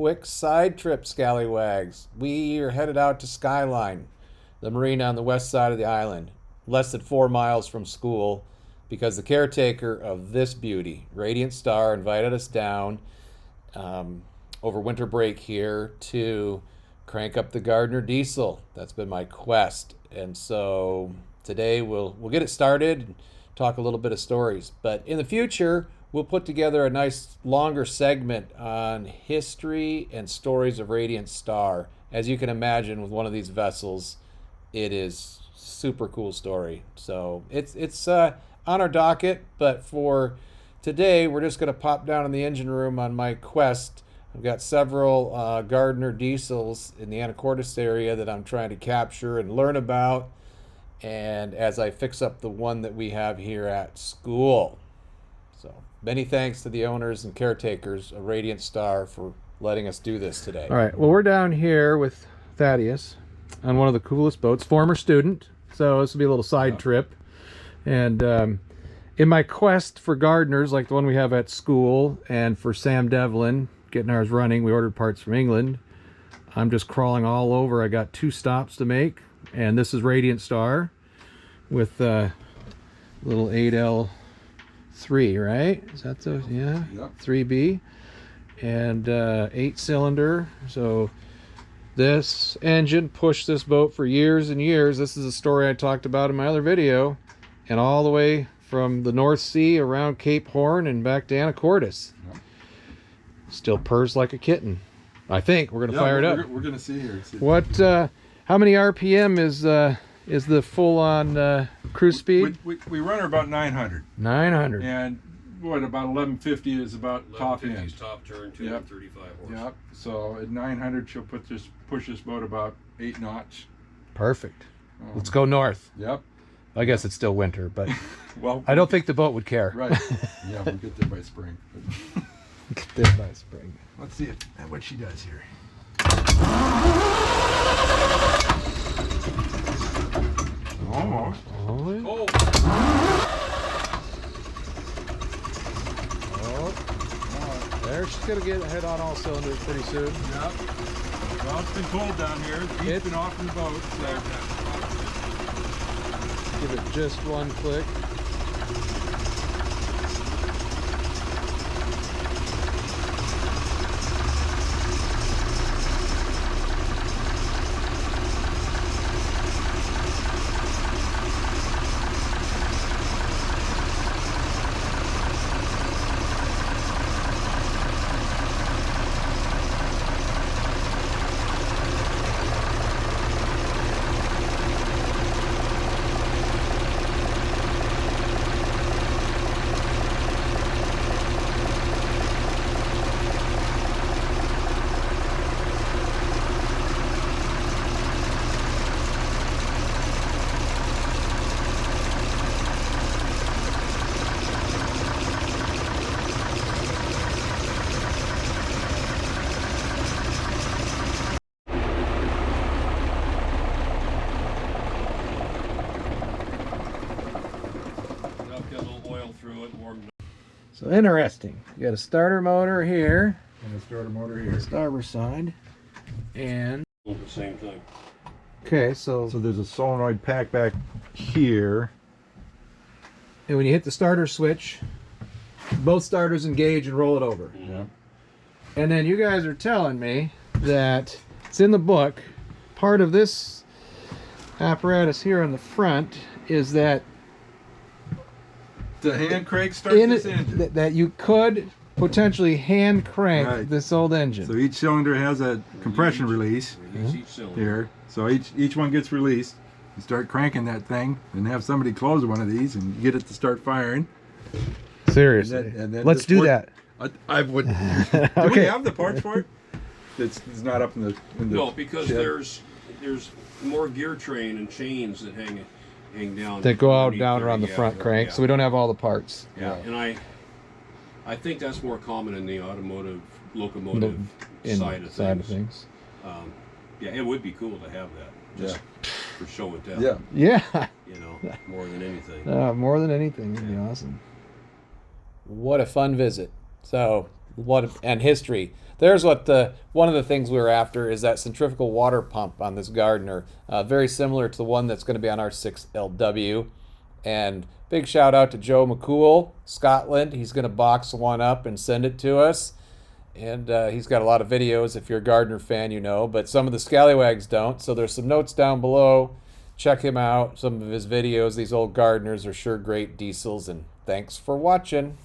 quick side trip, scallywags. We are headed out to Skyline, the marina on the west side of the island, less than 4 miles from school, because the caretaker of this beauty, Radiant Star, invited us down over winter break here to crank up the Gardner diesel. That's been my quest. And so today we'll get it started and talk a little bit of stories. But in the future, we'll put together a nice longer segment on history and stories of Radiant Star. As you can imagine, with one of these vessels, it is super cool story. So it's on our docket, but for today, we're just going to pop down in the engine room on my quest. I've got several Gardner diesels in the Anacortes area that I'm trying to capture and learn about, and as I fix up the one that we have here at school. So many thanks to the owners and caretakers of Radiant Star for letting us do this today. All right, well, we're down here with Thaddeus on one of the coolest boats, former student, so this will be a little side trip. And in my quest for Gardners, like the one we have at school, and for Sam Devlin, getting ours running, we ordered parts from England. I'm just crawling all over. I got 2 stops to make, and this is Radiant Star with little 8L3, right? Is that the, yeah? Yep. 3B. And 8-cylinder. So this engine pushed this boat for years and years. This is a story I talked about in my other video. And all the way from the North Sea around Cape Horn and back to Anacortes. Yep. Still purrs like a kitten. I think we're gonna fire it up. We're gonna see here. What? How many RPM is the full-on cruise speed? We run her about 900. 900. And what, about 1150 is about top end. Top turn, 235 horse. Yep. So at 900, she'll push this boat about 8 knots. Perfect. Let's go north. Yep. I guess it's still winter, but well, I don't think the boat would care. Right. Yeah, we'll get there by spring. Get there by spring. Let's see what she does here. Almost. Oh. Oh. There, she's gonna get head on all cylinders pretty soon. Yep. Well, it's been cold down here. The heat's been off in the boat, so give it just one click. So interesting. You got a starter motor here. And a starter motor here. Starboard side. And The same thing. okay, so there's a solenoid pack back here. and when you hit the starter switch, both starters engage and roll it over. Yeah. And then you guys are telling me that it's in the book, part of this apparatus here on the front is that The hand crank starts this engine. that you could potentially hand crank Right. this old engine. So each cylinder has a compression release Each cylinder. here. So each one gets released. You start cranking that thing and have somebody close one of these and get it to start firing. Seriously. And then Let's this do that. I would. Do Okay. we have the parts for it? It's not up in the. No, because shed. there's more gear train and chains that hang down. That go out underneath down there. around the Yeah, front crank, yeah. so we don't have all the parts. Yeah, and I think that's more common in the automotive locomotive side of things. Yeah, it would be cool to have that just for show and tell. Yeah. Yeah. You know, more than anything. More than anything, it'd be awesome. What a fun visit. So what and history. There's what one of the things we were after is that centrifugal water pump on this Gardner, very similar to the one that's going to be on our 6LW. And big shout out to Joe McCool, Scotland. He's going to box one up and send it to us. And he's got a lot of videos. If you're a Gardner fan, you know, but some of the scallywags don't. So there's some notes down below. Check him out. Some of his videos. These old Gardners are sure great diesels. And thanks for watching.